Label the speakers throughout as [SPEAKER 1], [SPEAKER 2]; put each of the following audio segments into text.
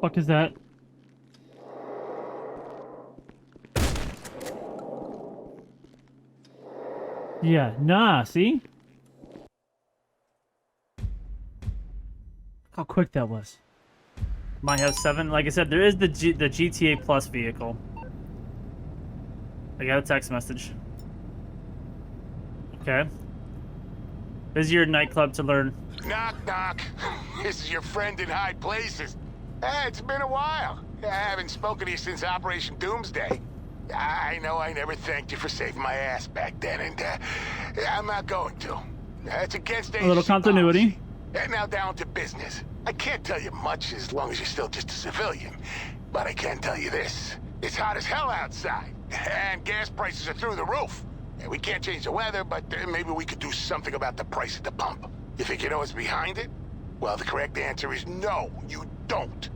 [SPEAKER 1] Fuck is that? Yeah, nah, see? How quick that was. Might have 7. Like I said, there is the GTA Plus vehicle. I got a text message. Okay. This is your nightclub to learn.
[SPEAKER 2] Knock, knock. This is your friend in high places. It's been a while. I haven't spoken to you since Operation Doomsday. I know I never thanked you for saving my ass back then, and I'm not going to. It's against
[SPEAKER 1] a little continuity.
[SPEAKER 2] Now down to business. I can't tell you much as long as you're still just a civilian. But I can tell you this. It's hot as hell outside, and gas prices are through the roof. We can't change the weather, but maybe we could do something about the price at the pump. You think you know what's behind it? Well, the correct answer is no, you don't.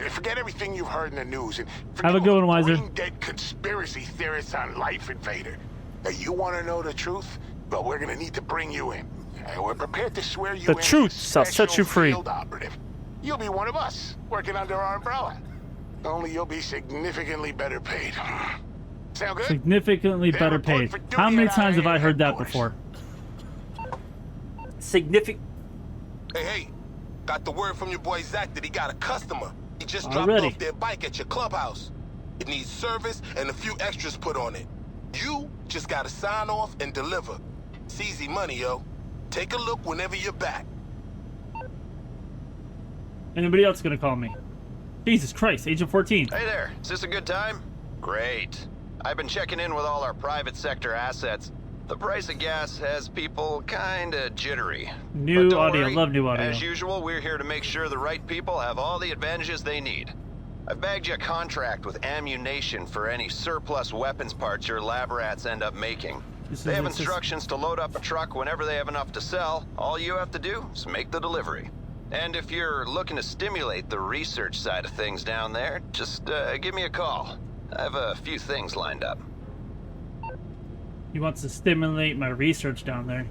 [SPEAKER 2] Forget everything you've heard in the news, and forget
[SPEAKER 1] have a good one, Wiser.
[SPEAKER 2] Dead conspiracy theorists on Life Invader. Now, you want to know the truth? Well, we're gonna need to bring you in. We're prepared to swear you in.
[SPEAKER 1] The truth shall set you free.
[SPEAKER 2] Field operative. You'll be one of us, working under our umbrella. Only you'll be significantly better paid. Sound good?
[SPEAKER 1] Significantly better paid. How many times have I heard that before?
[SPEAKER 3] Significant. Hey, got the word from your boy Zach that he got a customer. He just dropped off their bike at your clubhouse. It needs service and a few extras put on it. You just gotta sign off and deliver. It's easy money, yo. Take a look whenever you're back.
[SPEAKER 1] Anybody else gonna call me? Jesus Christ, Agent 14.
[SPEAKER 4] Hey there, is this a good time? Great. I've been checking in with all our private sector assets. The price of gas has people kinda jittery.
[SPEAKER 1] New audio, love new audio.
[SPEAKER 4] As usual, we're here to make sure the right people have all the advantages they need. I've bagged you a contract with ammunition for any surplus weapons parts your lab rats end up making. They have instructions to load up a truck whenever they have enough to sell. All you have to do is make the delivery. And if you're looking to stimulate the research side of things down there, just give me a call. I have a few things lined up.
[SPEAKER 1] He wants to stimulate my research down there.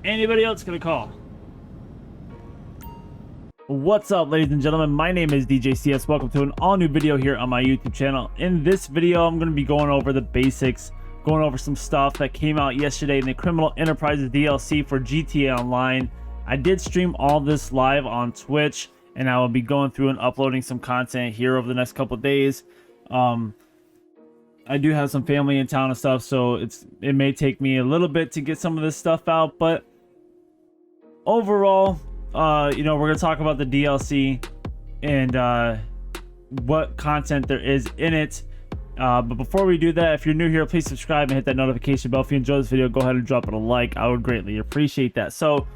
[SPEAKER 1] Anybody else gonna call? What's up, ladies and gentlemen? My name is DJCS. Welcome to an all-new video here on my YouTube channel. In this video, I'm going to be going over the basics, going over some stuff that came out yesterday in the Criminal Enterprises DLC for GTA Online. I did stream all this live on Twitch, and I will be going through and uploading some content here over the next couple of days. I do have some family in town and stuff, so it may take me a little bit to get some of this stuff out, but overall, you know, we're gonna talk about the DLC and what content there is in it. But before we do that, if you're new here, please subscribe and hit that notification bell. If you enjoy this video, go ahead and drop it a like. I would greatly appreciate that. So,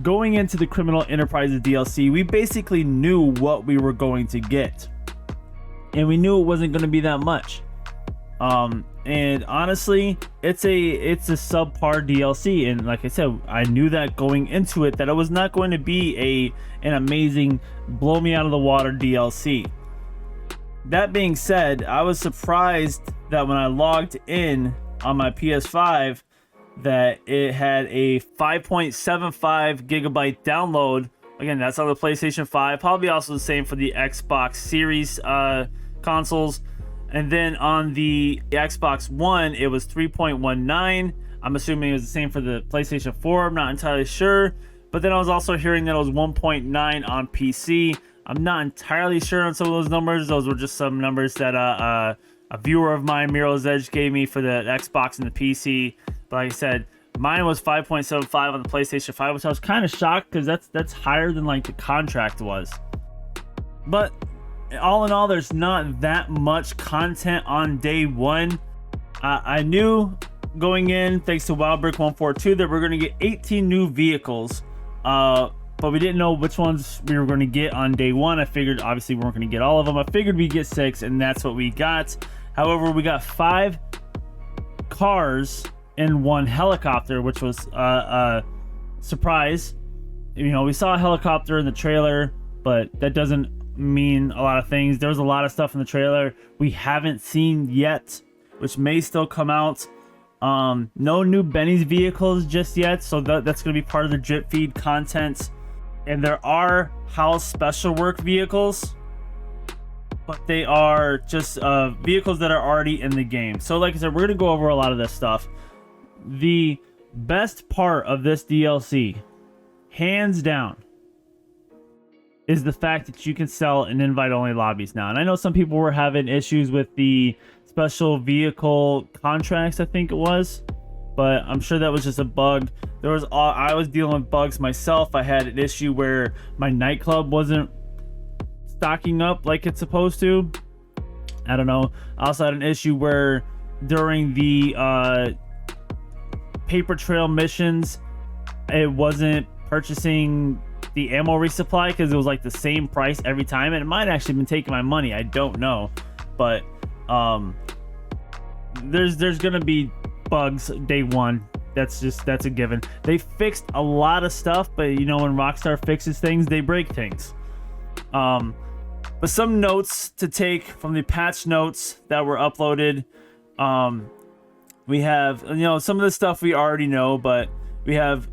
[SPEAKER 1] going into the Criminal Enterprises DLC, we basically knew what we were going to get, and we knew it wasn't going to be that much. And honestly, it's a subpar DLC, and like I said, I knew that going into it, that it was not going to be an amazing blow me out of the water DLC. That being said, I was surprised that when I logged in on my PS5 that it had a 5.75 gigabyte download. Again, that's on the PlayStation 5, probably also the same for the Xbox Series consoles. And then on the Xbox One, it was 3.19. I'm assuming it was the same for the PlayStation 4. I'm not entirely sure. But then I was also hearing that it was 1.9 on PC. I'm not entirely sure on some of those numbers. Those were just some numbers that a viewer of mine, Miro's Edge, gave me for the Xbox and the PC. But like I said, mine was 5.75 on the PlayStation 5, which I was kind of shocked because that's higher than like the contract was. But all in all, there's not that much content on day one. I knew going in, thanks to Wildbrick142, that we're going to get 18 new vehicles, but we didn't know which ones we were going to get on day one. I figured obviously we weren't going to get all of them. I figured we'd get 6, and that's what we got. However, we got 5 cars and 1 helicopter, which was a surprise. You know, we saw a helicopter in the trailer, but that doesn't mean a lot of things. There was a lot of stuff in the trailer we haven't seen yet, which may still come out. No new Benny's vehicles just yet, so that's going to be part of the drip feed content. And there are house special work vehicles, but they are just vehicles that are already in the game. So like I said, we're gonna go over a lot of this stuff. The best part of this DLC, hands down, is the fact that you can sell in invite-only lobbies now. And I know some people were having issues with the special vehicle contracts, I think it was, but I'm sure that was just a bug. I was dealing with bugs myself. I had an issue where my nightclub wasn't stocking up like it's supposed to. I don't know. I also had an issue where during the paper trail missions, it wasn't purchasing the ammo resupply because it was like the same price every time, and it might actually been taking my money. I don't know, but there's gonna be bugs day one. That's a given. They fixed a lot of stuff, but you know, when Rockstar fixes things, they break things. But some notes to take from the patch notes that were uploaded. We have, you know, some of the stuff we already know, but we have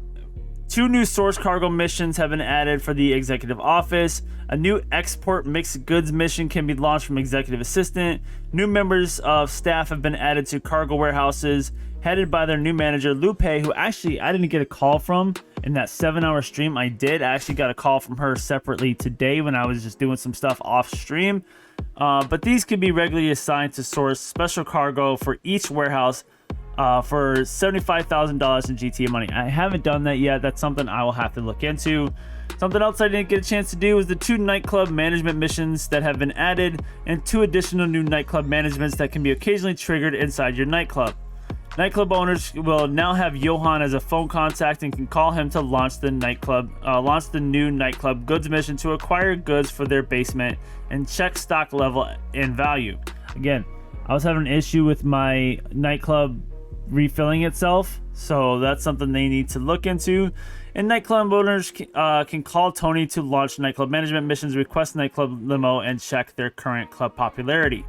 [SPEAKER 1] 2 new source cargo missions have been added for the executive office. A new export mixed goods mission can be launched from executive assistant. New members of staff have been added to cargo warehouses, headed by their new manager, Lupe, who actually I didn't get a call from in that 7-hour stream. I actually got a call from her separately today when I was just doing some stuff off stream. But these can be regularly assigned to source special cargo for each warehouse for $75,000 in GTA money. I haven't done that yet. That's something I will have to look into. Something else I didn't get a chance to do is the 2 nightclub management missions that have been added, and 2 additional new nightclub managements that can be occasionally triggered inside your nightclub. Nightclub owners will now have Johan as a phone contact and can call him to launch the new nightclub goods mission to acquire goods for their basement and check stock level and value. Again, I was having an issue with my nightclub refilling itself, so that's something they need to look into. And nightclub owners can call Tony to launch nightclub management missions, request nightclub limo, and check their current club popularity.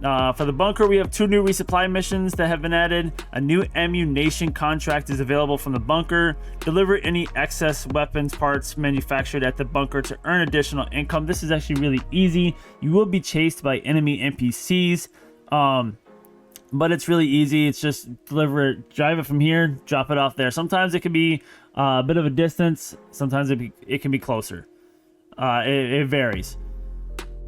[SPEAKER 1] For the bunker, we have 2 new resupply missions that have been added. A new ammunition contract is available from the bunker. Deliver any excess weapons parts manufactured at the bunker to earn additional income. This is actually really easy. You will be chased by enemy NPCs, but it's really easy. It's just drive it from here, drop it off there. Sometimes it can be a bit of a distance. Sometimes it can be closer. It varies.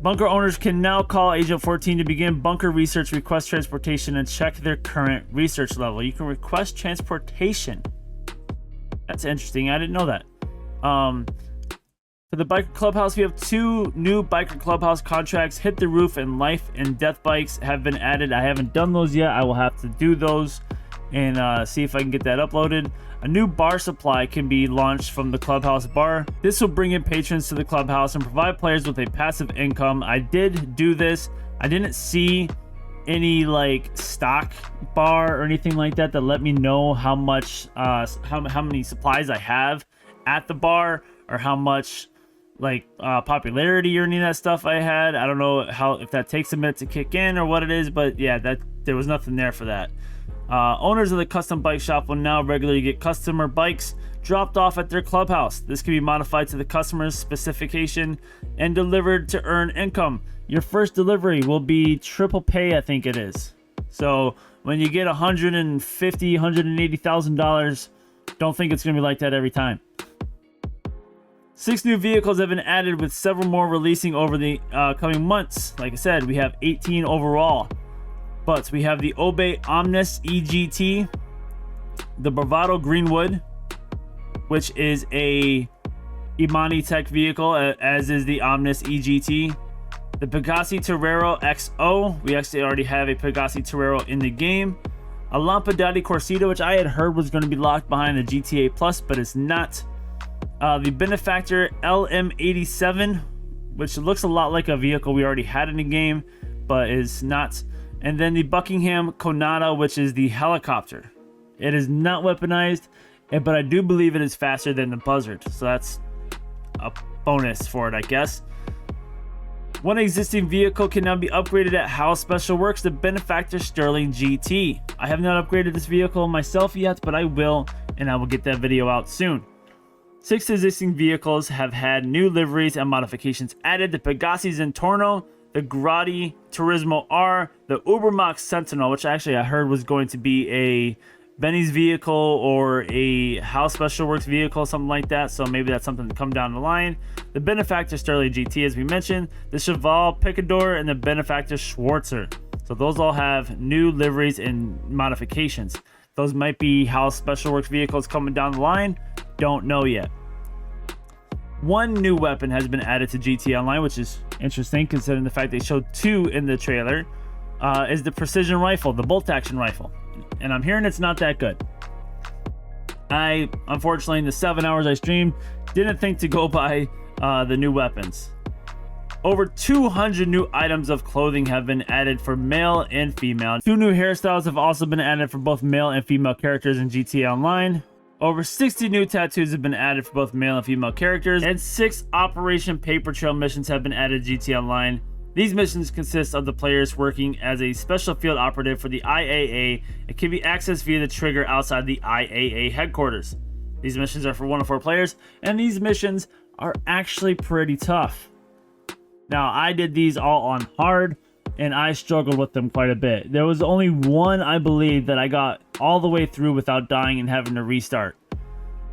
[SPEAKER 1] Bunker owners can now call Agent 14 to begin bunker research, request transportation, and check their current research level. You can request transportation. That's interesting. I didn't know that. For the biker clubhouse, we have 2 new biker clubhouse contracts. Hit the Roof and Life and Death bikes have been added. I haven't done those yet. I will have to do those and see if I can get that uploaded. A new bar supply can be launched from the clubhouse bar. This will bring in patrons to the clubhouse and provide players with a passive income. I did do this. I didn't see any like stock bar or anything like that let me know how much how many supplies I have at the bar, or how much like popularity or any of that stuff I had. I don't know if that takes a minute to kick in or what it is, but yeah, there was nothing there for that. Owners of the custom bike shop will now regularly get customer bikes dropped off at their clubhouse. This can be modified to the customer's specification and delivered to earn income. Your first delivery will be triple pay, I think it is. So when you get $180,000, don't think it's gonna be like that every time. 6 new vehicles have been added, with several more releasing over the coming months. Like I said, we have 18 overall. But we have the Obey Omnis EGT, the Bravado Greenwood, which is a Imani Tech vehicle, as is the Omnis EGT. The Pegassi Torero XO, we actually already have a Pegassi Torero in the game. A Lampadati Corsita, which I had heard was going to be locked behind the GTA Plus, but it's not. The Benefactor LM87, which looks a lot like a vehicle we already had in the game, but is not. And then the Buckingham Conata, which is the helicopter. It is not weaponized, but I do believe it is faster than the Buzzard, so that's a bonus for it, I guess. One existing vehicle can now be upgraded at House Special Works, the Benefactor Sterling GT. I have not upgraded this vehicle myself yet, but I will, and I will get that video out soon. 6 existing vehicles have had new liveries and modifications added: the Pegasi Zentorno, the Grotti Turismo R, the Ubermax Sentinel, which actually I heard was going to be a Benny's vehicle or a House Special Works vehicle, something like that. So maybe that's something to come down the line. The Benefactor Sterling GT, as we mentioned, the Cheval Picador, and the Benefactor Schwarzer. So those all have new liveries and modifications. Those might be House Special Works vehicles coming down the line. Don't know yet. One new weapon has been added to GT Online, which is interesting considering the fact they showed 2 in the trailer, is the precision rifle, the bolt action rifle. And I'm hearing it's not that good. I, unfortunately, in the 7 hours I streamed, didn't think to go buy the new weapons. Over 200 new items of clothing have been added for male and female. 2 new hairstyles have also been added for both male and female characters in GTA Online. Over 60 new tattoos have been added for both male and female characters, and 6 Operation Paper Trail missions have been added to GT Online. These missions consist of the players working as a special field operative for the IAA and can be accessed via the trigger outside the IAA headquarters. These missions are for 1 to 4 players, and these missions are actually pretty tough. Now, I did these all on hard, and I struggled with them quite a bit. There was only one, I believe, that I got all the way through without dying and having to restart.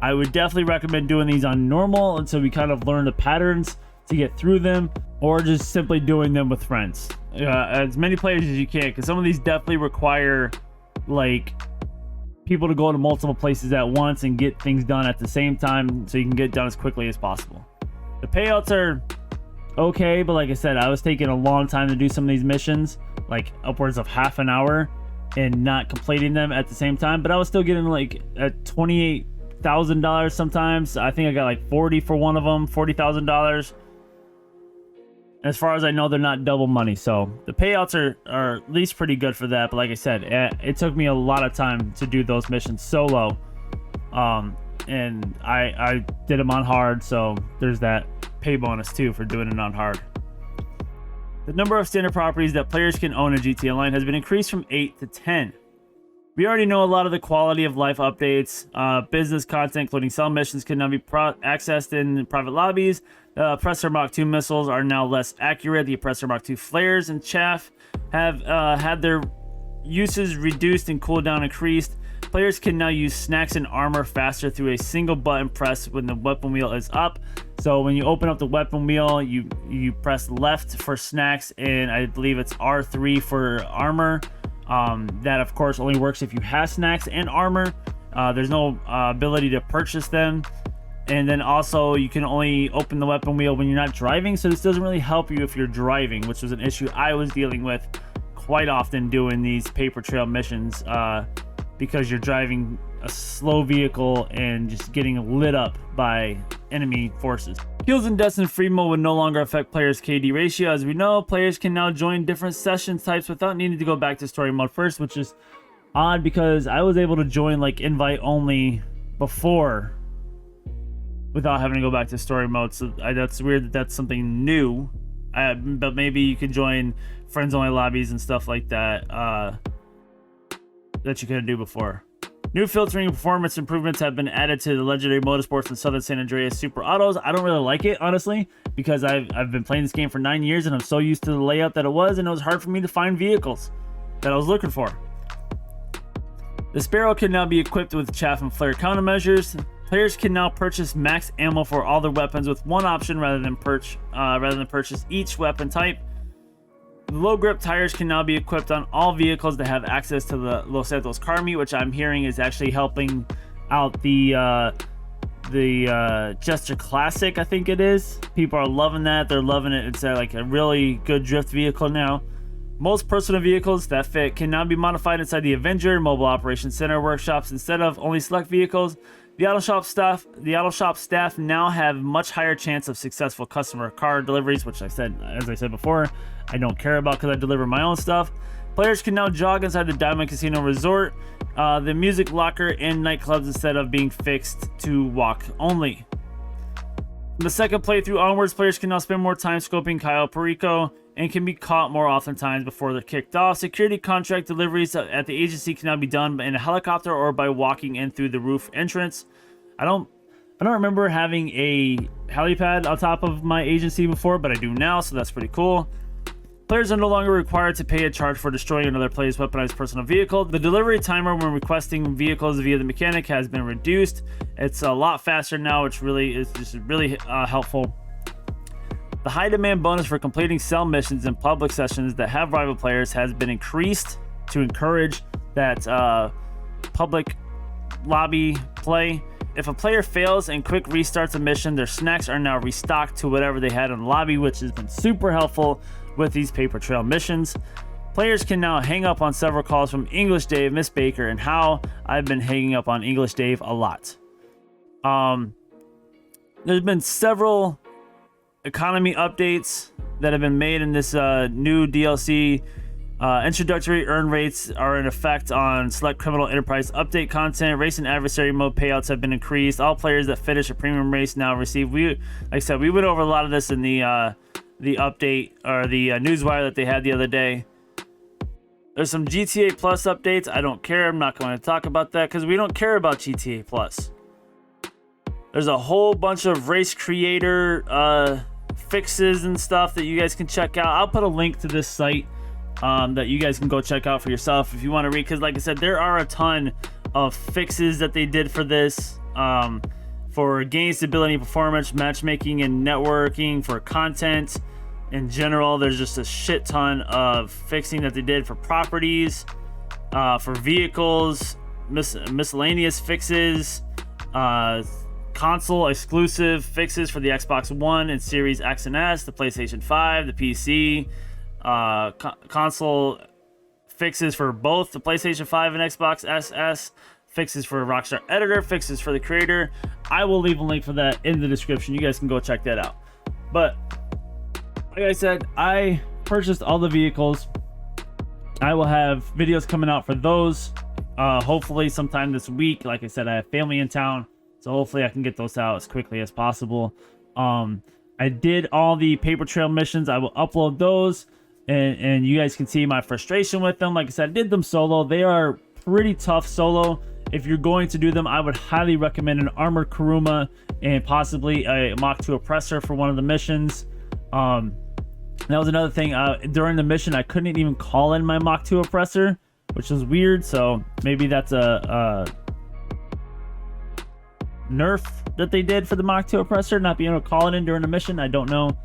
[SPEAKER 1] I would definitely recommend doing these on normal until we kind of learn the patterns to get through them, or just simply doing them with friends. As many players as you can, because some of these definitely require like people to go to multiple places at once and get things done at the same time so you can get done as quickly as possible. The payouts are okay, but like I said, I was taking a long time to do some of these missions, like upwards of half an hour, and not completing them at the same time. But I was still getting like at $28,000 sometimes. I think I got like 40 for one of them, $40,000. As far as I know, they're not double money, so the payouts are at least pretty good for that. But like I said, it took me a lot of time to do those missions solo, and I did them on hard, so there's that pay bonus too for doing it on hard. The number of standard properties that players can own in GTA Online has been increased from 8 to 10. We already know a lot of the quality of life updates. Business content, including sell missions, can now be accessed in private lobbies. The Oppressor Mach 2 missiles are now less accurate. The Oppressor Mach 2 flares and chaff have had their uses reduced and cooldown increased. Players can now use snacks and armor faster through a single button press when the weapon wheel is up. So when you open up the weapon wheel, you press left for snacks, and I believe it's R3 for armor. That of course only works if you have snacks and armor. There's no ability to purchase them. And then also you can only open the weapon wheel when you're not driving, so this doesn't really help you if you're driving, which was an issue I was dealing with quite often doing these paper trail missions, because you're driving a slow vehicle and just getting lit up by enemy forces. Kills and deaths in free mode would no longer affect players' KD ratio. As we know, players can now join different session types without needing to go back to story mode first, which is odd because I was able to join like invite only before without having to go back to story mode. So that's weird that that's something new. But maybe you can join friends only lobbies and stuff like that that you couldn't do before. New filtering and performance improvements have been added to the Legendary Motorsports and Southern San Andreas Super Autos. I don't really like it, honestly, because I've been playing this game for 9 years and I'm so used to the layout that it was, and it was hard for me to find vehicles that I was looking for. The Sparrow can now be equipped with chaff and flare countermeasures. Players can now purchase max ammo for all their weapons with one option rather than purchase each weapon type. Low grip tires can now be equipped on all vehicles that have access to the Los Santos car meet, which I'm hearing is actually helping out the Jester Classic, I think it is. People are loving that. They're loving it. It's like a really good drift vehicle now. Most personal vehicles that fit can now be modified inside the Avenger Mobile Operations Center workshops instead of only select vehicles. The auto shop staff now have much higher chance of successful customer car deliveries, which as I said before, I don't care about because I deliver my own stuff. Players can now jog inside the Diamond Casino Resort, the music locker, and nightclubs instead of being fixed to walk only. From the second playthrough onwards, players can now spend more time scoping Cayo Perico and can be caught more oftentimes before they're kicked off. Security contract deliveries at the agency can now be done in a helicopter or by walking in through the roof entrance. I don't I don't remember having a helipad on top of my agency before, but I do now, so that's pretty cool. Players are no longer required to pay a charge for destroying another player's weaponized personal vehicle. The delivery timer when requesting vehicles via the mechanic has been reduced. It's a lot faster now, which really is just really helpful. The high demand bonus for completing cell missions in public sessions that have rival players has been increased to encourage that public lobby play. If a player fails and quick restarts a mission, their snacks are now restocked to whatever they had in the lobby, which has been super helpful with these paper trail missions. Players can now hang up on several calls from English Dave, Miss Baker, and How. I've been hanging up on English Dave a lot. There's been several economy updates that have been made in this new DLC. Introductory earn rates are in effect on select criminal enterprise update content. Race and adversary mode payouts have been increased. All players that finish a premium race now receive. Like I said, we went over a lot of this in the update or the newswire that they had the other day. There's some GTA Plus updates. I don't care. I'm not going to talk about that because we don't care about GTA Plus. There's a whole bunch of race creator fixes and stuff that you guys can check out. I'll put a link to this site that you guys can go check out for yourself if you want to read, because like I said, there are a ton of fixes that they did for this, for game stability, performance, matchmaking, and networking, for content in general. There's just a shit ton of fixing that they did for properties, for vehicles, miscellaneous fixes, console exclusive fixes for the Xbox One and Series X and S, the PlayStation 5, the PC, console fixes for both the PlayStation 5 and Xbox SS, fixes for Rockstar Editor, fixes for the creator. I will leave a link for that in the description. You guys can go check that out. But like I said, I purchased all the vehicles. I will have videos coming out for those hopefully sometime this week. Like I said, I have family in town, so hopefully I can get those out as quickly as possible. I did all the paper trail missions. I will upload those, and you guys can see my frustration with them. Like I said, I did them solo. They are pretty tough solo. If you're going to do them, I would highly recommend an armored Kuruma and possibly a Mach 2 oppressor for one of the missions. That was another thing. During the mission, I couldn't even call in my Mach 2 oppressor, which was weird. So maybe that's a nerf that they did for the Mach 2 oppressor, not being able to call it in during a mission. I don't know.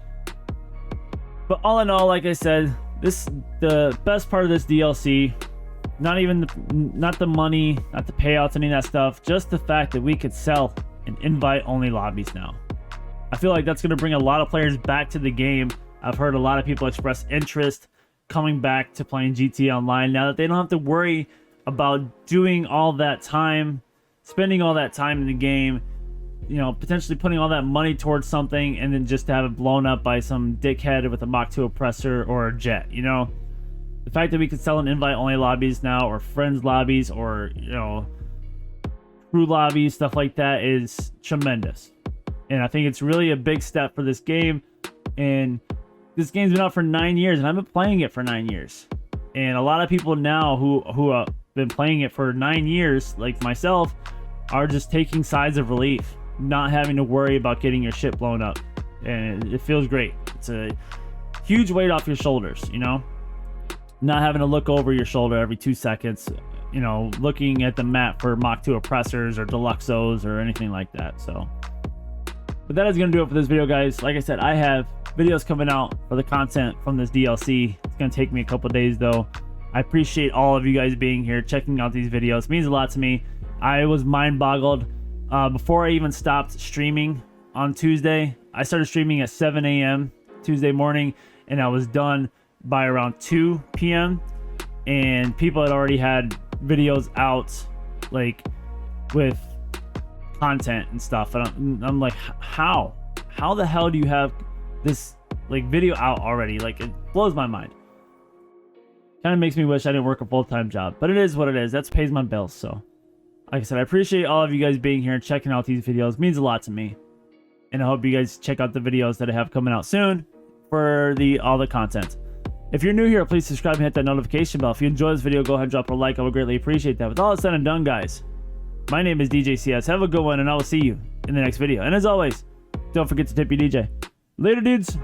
[SPEAKER 1] But all in all, like I said, the best part of this DLC, not the money, not the payouts, any of that stuff, just the fact that we could sell in invite-only lobbies now. I feel like that's going to bring a lot of players back to the game. I've heard a lot of people express interest coming back to playing GTA Online now that they don't have to worry about doing all that time, spending all that time in the game, you know, potentially putting all that money towards something and then just to have it blown up by some dickhead with a Mach 2 oppressor or a jet, you know? The fact that we could sell in invite-only lobbies now, or friends lobbies, or, you know, crew lobbies, stuff like that is tremendous. And I think it's really a big step for this game. And this game's been out for 9 years, and I've been playing it for 9 years. And a lot of people now who have been playing it for 9 years, like myself, are just taking sighs of relief, not having to worry about getting your shit blown up. And it feels great. It's a huge weight off your shoulders, you know? Not having to look over your shoulder every 2 seconds, you know, looking at the map for Mach 2 oppressors or Deluxos or anything like that. So, but that is going to do it for this video, guys. Like I said, I have videos coming out for the content from this DLC. It's going to take me a couple days, though. I appreciate all of you guys being here, checking out these videos. It means a lot to me. I was mind-boggled before I even stopped streaming on Tuesday. I started streaming at 7 a.m. Tuesday morning, and I was done by around 2 p.m. and people had already had videos out, like, with content and stuff, and I'm like, how the hell do you have this, like, video out already? Like, it blows my mind. Kind of makes me wish I didn't work a full-time job, but it is what it is. That pays my bills. So like I said, I appreciate all of you guys being here and checking out these videos. It means a lot to me, and I hope you guys check out the videos that I have coming out soon for all the content. If you're new here, please subscribe and hit that notification bell. If you enjoyed this video, go ahead and drop a like. I would greatly appreciate that. With all said and done, guys, my name is DJ CS. Have a good one, and I will see you in the next video. And as always, don't forget to tip your DJ. Later, dudes.